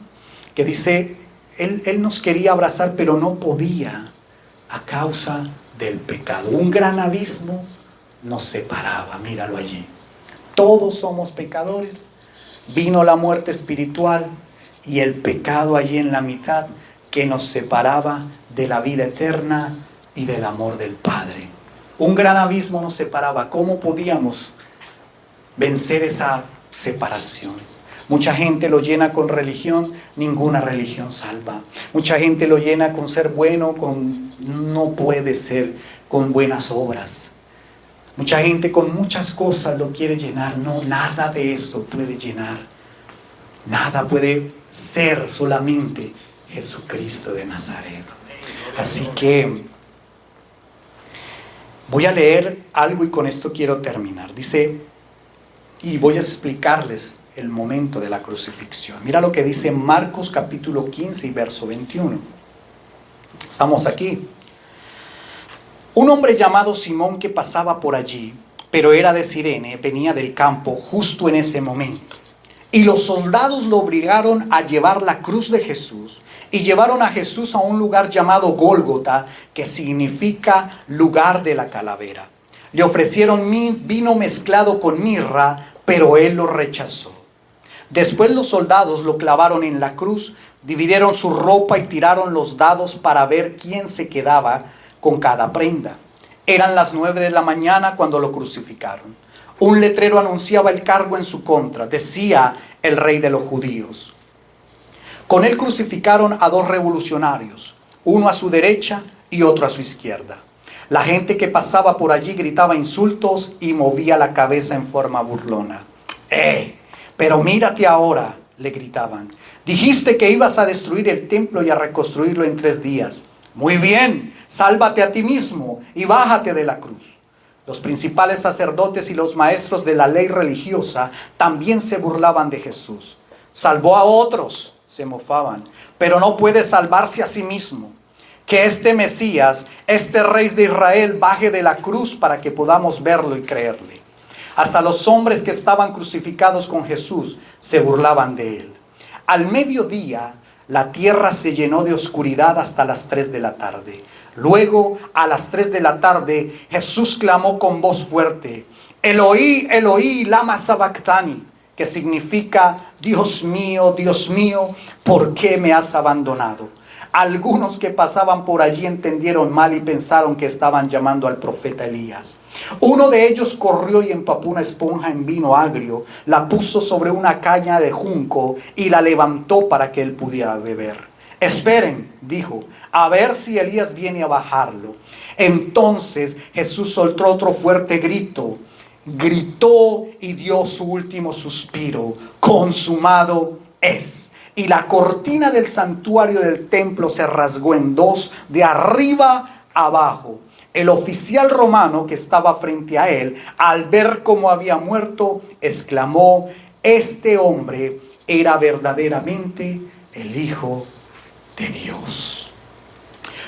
que dice, él nos quería abrazar, pero no podía a causa del pecado. Un gran abismo nos separaba, míralo allí. Todos somos pecadores. Vino la muerte espiritual y el pecado allí en la mitad que nos separaba de la vida eterna y del amor del Padre. Un gran abismo nos separaba. ¿Cómo podíamos vencer esa separación? Mucha gente lo llena con religión, ninguna religión salva. Mucha gente lo llena con ser bueno, no puede ser con buenas obras. Mucha gente con muchas cosas lo quiere llenar. No, nada de eso puede llenar. Nada puede ser, solamente Jesucristo de Nazaret. Así que voy a leer algo y con esto quiero terminar. Dice, y voy a explicarles el momento de la crucifixión. Mira lo que dice Marcos capítulo 15 y verso 21. Estamos aquí. Un hombre llamado Simón que pasaba por allí, pero era de Cirene, venía del campo justo en ese momento. Y los soldados lo obligaron a llevar la cruz de Jesús y llevaron a Jesús a un lugar llamado Gólgota, que significa lugar de la calavera. Le ofrecieron vino mezclado con mirra, pero él lo rechazó. Después los soldados lo clavaron en la cruz, dividieron su ropa y tiraron los dados para ver quién se quedaba con cada prenda. Eran las 9 de la mañana cuando lo crucificaron. Un letrero anunciaba el cargo en su contra. Decía: el rey de los judíos. Con él crucificaron a 2 revolucionarios, uno a su derecha y otro a su izquierda. La gente que pasaba por allí gritaba insultos y movía la cabeza en forma burlona. Pero mírate ahora, le gritaban. Dijiste que ibas a destruir el templo y a reconstruirlo en 3 días. Muy bien, sálvate a ti mismo y bájate de la cruz. Los principales sacerdotes y los maestros de la ley religiosa también se burlaban de Jesús. Salvó a otros, se mofaban, pero no puede salvarse a sí mismo. Que este Mesías, este Rey de Israel, baje de la cruz para que podamos verlo y creerle. Hasta los hombres que estaban crucificados con Jesús se burlaban de él. Al mediodía, la tierra se llenó de oscuridad hasta las 3 de la tarde. Luego, a las 3 de la tarde, Jesús clamó con voz fuerte: Eloí, Eloí, lama sabactani, que significa: Dios mío, ¿por qué me has abandonado? Algunos que pasaban por allí entendieron mal y pensaron que estaban llamando al profeta Elías. Uno de ellos corrió y empapó una esponja en vino agrio, la puso sobre una caña de junco y la levantó para que él pudiera beber. Esperen, dijo, a ver si Elías viene a bajarlo. Entonces Jesús soltó otro fuerte grito. Gritó y dio su último suspiro: consumado es. Y la cortina del santuario del templo se rasgó en 2, de arriba a abajo. El oficial romano que estaba frente a él, al ver cómo había muerto, exclamó: este hombre era verdaderamente el Hijo de Dios.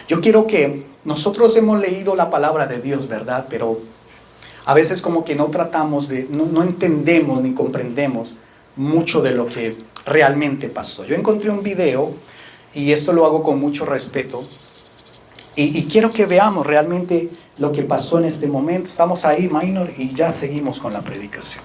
Yo quiero que nosotros hemos leído la palabra de Dios, ¿verdad? Pero a veces como que no tratamos de, no entendemos ni comprendemos mucho de lo que realmente pasó. Yo encontré un video, y esto lo hago con mucho respeto, y quiero que veamos realmente lo que pasó en este momento. Estamos ahí, Minor, y ya seguimos con la predicación.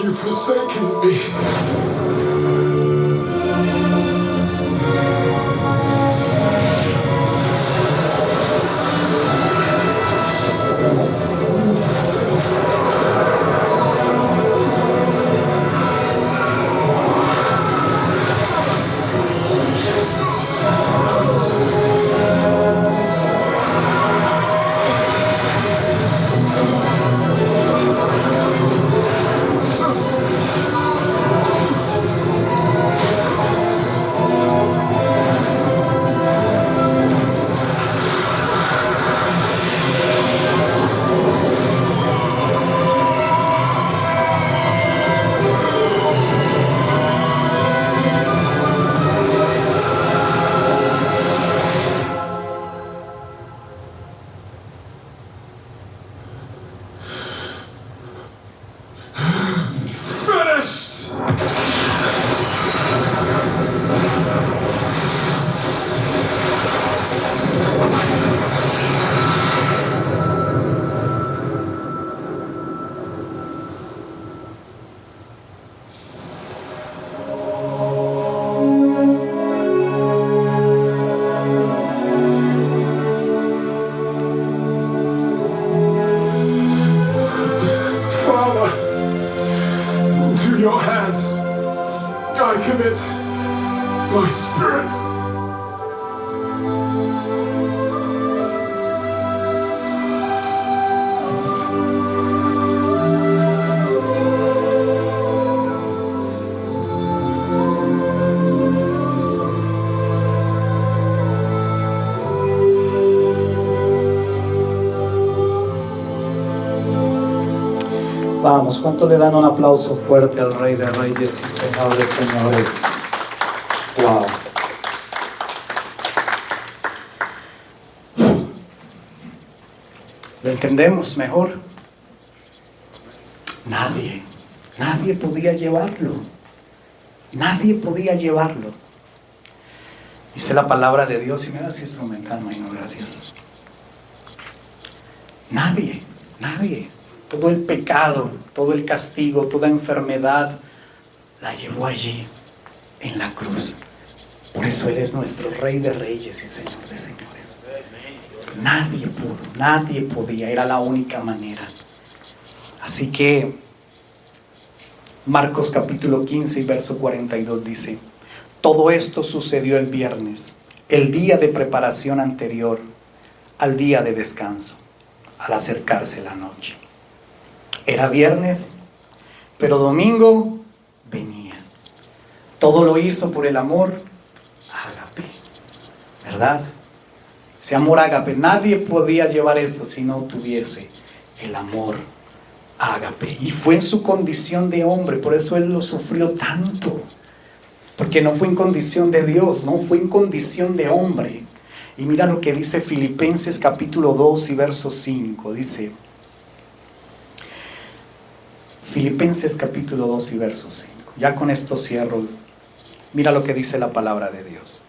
you forsaken me? Finished! Father, to your hands I commit my spirit. Vamos, ¿cuánto le dan un aplauso fuerte al Rey de Reyes y Señor de Señores? Wow. ¿Lo entendemos mejor? Nadie podía llevarlo. Nadie podía llevarlo. Dice la palabra de Dios, y me das instrumental, Maino, gracias. Nadie. Todo el pecado, todo el castigo, toda enfermedad, la llevó allí, en la cruz. Por eso Él es nuestro Rey de Reyes y Señor de Señores. Nadie podía, era la única manera. Así que, Marcos capítulo 15 y verso 42 dice: todo esto sucedió el viernes, el día de preparación anterior al día de descanso, al acercarse la noche. Era viernes, pero domingo venía. Todo lo hizo por el amor ágape, ¿verdad? Ese amor ágape, nadie podía llevar eso si no tuviese el amor ágape. Y fue en su condición de hombre, por eso Él lo sufrió tanto. Porque no fue en condición de Dios, no fue en condición de hombre. Y mira lo que dice Filipenses capítulo 2 y verso 5. Dice, Filipenses capítulo 2 y verso 5. Ya con esto cierro. Mira lo que dice la palabra de Dios.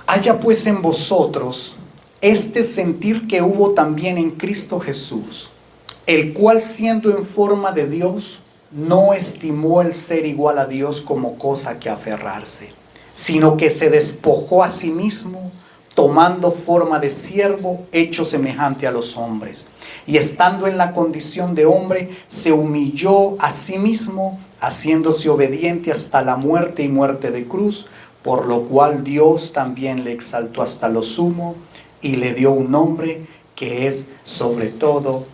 Haya pues en vosotros este sentir que hubo también en Cristo Jesús, el cual siendo en forma de Dios, no estimó el ser igual a Dios como cosa que aferrarse, sino que se despojó a sí mismo, tomando forma de siervo, hecho semejante a los hombres. Y estando en la condición de hombre, se humilló a sí mismo, haciéndose obediente hasta la muerte y muerte de cruz, por lo cual Dios también le exaltó hasta lo sumo y le dio un nombre que es sobre todo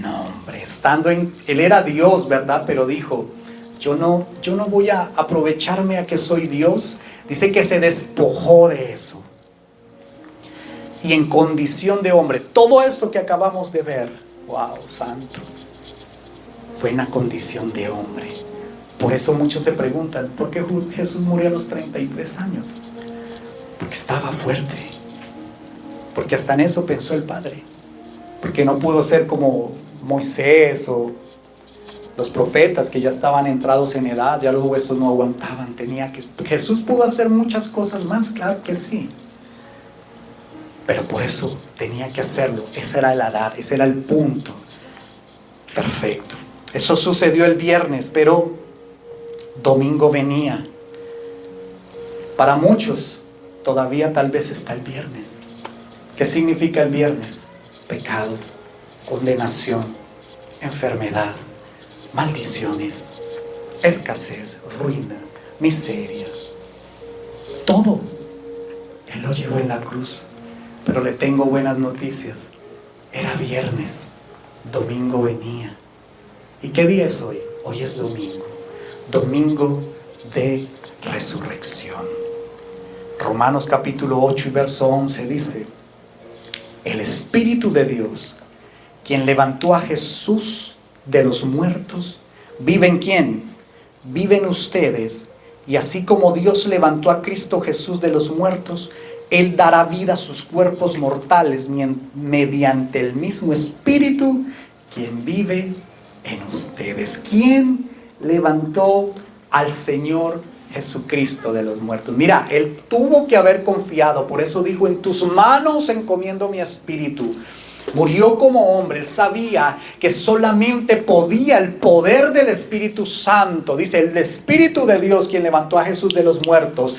nombre. Él era Dios, ¿verdad? Pero dijo, yo no voy a aprovecharme a que soy Dios. Dice que se despojó de eso. Y en condición de hombre, todo esto que acabamos de ver, wow, santo, fue en la condición de hombre. Por eso muchos se preguntan, ¿por qué Jesús murió a los 33 años? Porque estaba fuerte. Porque hasta en eso pensó el Padre. Porque no pudo ser como Moisés o los profetas que ya estaban entrados en edad, ya los huesos no aguantaban. Jesús pudo hacer muchas cosas más, claro que sí. Pero por eso tenía que hacerlo. Esa era la edad, ese era el punto perfecto. Eso sucedió el viernes, pero domingo venía. Para muchos todavía tal vez está el viernes. ¿Qué significa el viernes? Pecado, condenación, enfermedad, maldiciones, escasez, ruina, miseria. Todo. Él lo llevó en la cruz. Pero le tengo buenas noticias. Era viernes, domingo venía. ¿Y qué día es hoy? Hoy es domingo. Domingo de resurrección. Romanos capítulo 8 y verso 11 dice: el Espíritu de Dios, quien levantó a Jesús de los muertos, ¿vive en quién? Vive en ustedes. Y así como Dios levantó a Cristo Jesús de los muertos, Él dará vida a sus cuerpos mortales mediante el mismo Espíritu, quien vive en ustedes. ¿Quién levantó al Señor Jesucristo de los muertos? Mira, Él tuvo que haber confiado. Por eso dijo: en tus manos encomiendo mi espíritu. Murió como hombre. Él sabía que solamente podía el poder del Espíritu Santo. Dice: el Espíritu de Dios, quien levantó a Jesús de los muertos,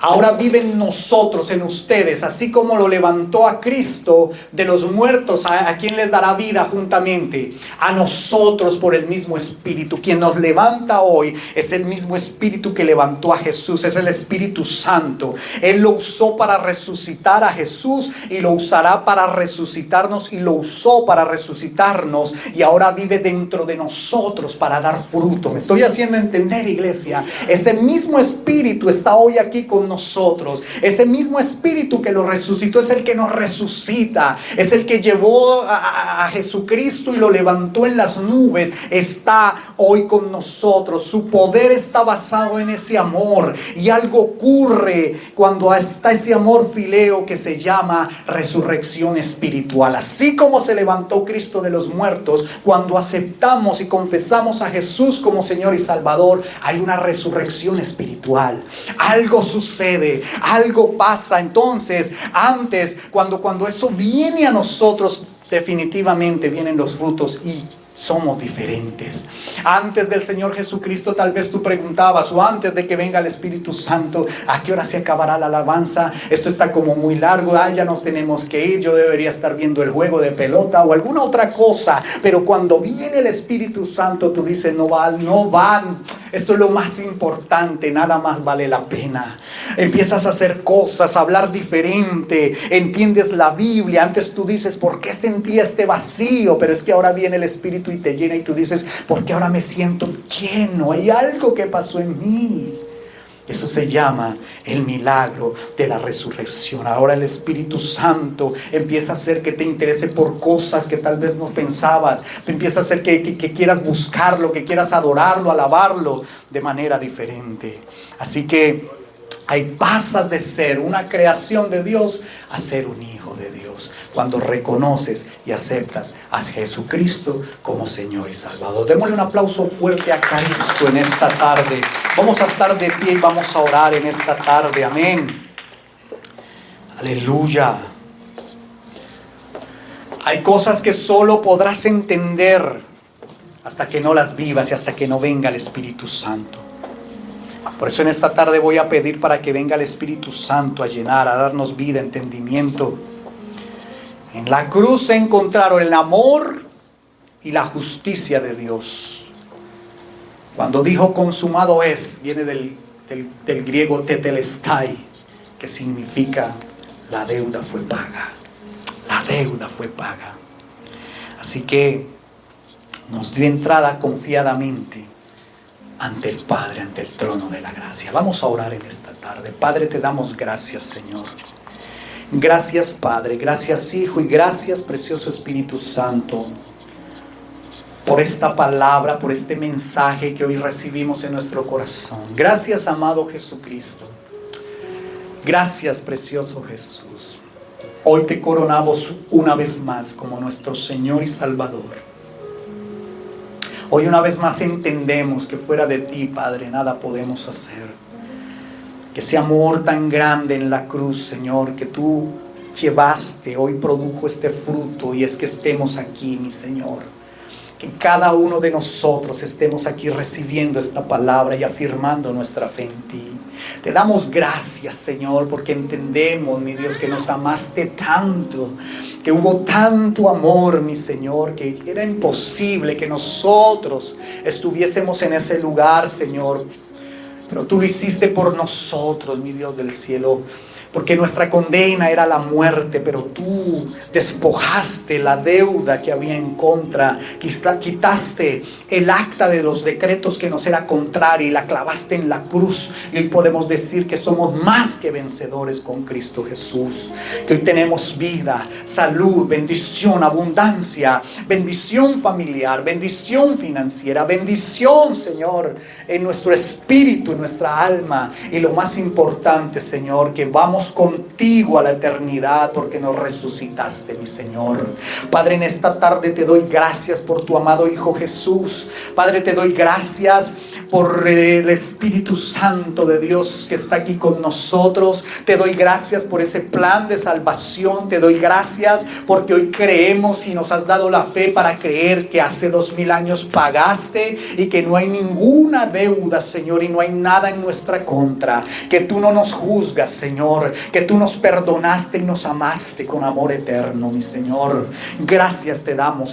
ahora vive en nosotros, en ustedes. Así como lo levantó a Cristo de los muertos, ¿a quién les dará vida juntamente? A nosotros, por el mismo Espíritu. Quien nos levanta hoy es el mismo Espíritu que levantó a Jesús. Es el Espíritu Santo. Él lo usó para resucitar a Jesús y lo usará para resucitarnos, y lo usó para resucitarnos, y ahora vive dentro de nosotros para dar fruto. ¿Me estoy haciendo entender, iglesia? Ese mismo Espíritu está hoy aquí con nosotros. Ese mismo Espíritu que lo resucitó es el que nos resucita. Es el que llevó a Jesucristo y lo levantó en las nubes. Está hoy con nosotros. Su poder está basado en ese amor, y algo ocurre cuando está ese amor fileo que se llama resurrección espiritual. Así como se levantó Cristo de los muertos, cuando aceptamos y confesamos a Jesús como Señor y Salvador, hay una resurrección espiritual. Algo sucede, algo pasa. Entonces, antes, cuando eso viene a nosotros, definitivamente vienen los frutos y somos diferentes. Antes del Señor Jesucristo, tal vez tú preguntabas, o antes de que venga el Espíritu Santo, ¿a qué hora se acabará la alabanza? Esto está como muy largo, ya nos tenemos que ir, yo debería estar viendo el juego de pelota o alguna otra cosa. Pero cuando viene el Espíritu Santo, tú dices: no van. Esto es lo más importante, nada más vale la pena. Empiezas a hacer cosas, a hablar diferente, entiendes la Biblia. Antes tú dices: ¿por qué sentía este vacío? Pero es que ahora viene el Espíritu y te llena, y tú dices: ¿por qué ahora me siento lleno? Hay algo que pasó en mí. Eso se llama el milagro de la resurrección. Ahora el Espíritu Santo empieza a hacer que te interese por cosas que tal vez no pensabas. Empieza a hacer que quieras buscarlo, que quieras adorarlo, alabarlo de manera diferente. Así que ahí pasas de ser una creación de Dios a ser un hijo de Dios, cuando reconoces y aceptas a Jesucristo como Señor y Salvador. Démosle un aplauso fuerte a Cristo en esta tarde. Vamos a estar de pie y vamos a orar en esta tarde. Amén. Aleluya. Hay cosas que solo podrás entender hasta que no las vivas y hasta que no venga el Espíritu Santo. Por eso en esta tarde voy a pedir para que venga el Espíritu Santo a llenar, a darnos vida, entendimiento. En la cruz se encontraron el amor y la justicia de Dios. Cuando dijo consumado es, viene del griego tetelestai, que significa la deuda fue paga. La deuda fue paga. Así que nos dio entrada confiadamente ante el Padre, ante el trono de la gracia. Vamos a orar en esta tarde. Padre, te damos gracias, Señor. Gracias, Padre. Gracias, Hijo. Y gracias, precioso Espíritu Santo, por esta palabra, por este mensaje que hoy recibimos en nuestro corazón. Gracias, amado Jesucristo. Gracias, precioso Jesús. Hoy te coronamos una vez más como nuestro Señor y Salvador. Hoy una vez más entendemos que fuera de ti, Padre, nada podemos hacer. Que ese amor tan grande en la cruz, Señor, que tú llevaste, hoy produjo este fruto, y es que estemos aquí, mi Señor. que cada uno de nosotros estemos aquí recibiendo esta palabra y afirmando nuestra fe en ti. Te damos gracias, Señor, porque entendemos, mi Dios, que nos amaste tanto, que hubo tanto amor, mi Señor, que era imposible que nosotros estuviésemos en ese lugar, Señor. Pero tú lo hiciste por nosotros, mi Dios del cielo, porque nuestra condena era la muerte, pero tú despojaste la deuda que había en contra, quitaste el acta de los decretos que nos era contraria y la clavaste en la cruz. Y hoy podemos decir que somos más que vencedores con Cristo Jesús, que hoy tenemos vida, salud, bendición, abundancia, bendición familiar, bendición financiera, bendición, Señor, en nuestro espíritu, en nuestra alma, y lo más importante, Señor, que vamos contigo a la eternidad porque nos resucitaste, mi Señor. Padre, en esta tarde te doy gracias por tu amado Hijo Jesús. Padre, te doy gracias por el Espíritu Santo de Dios que está aquí con nosotros. Te doy gracias por ese plan de salvación. Te doy gracias porque hoy creemos y nos has dado la fe para creer que hace 2000 años pagaste y que no hay ninguna deuda, Señor, y no hay nada en nuestra contra. Que tú no nos juzgas, Señor, que tú nos perdonaste y nos amaste con amor eterno, mi Señor. Gracias te damos.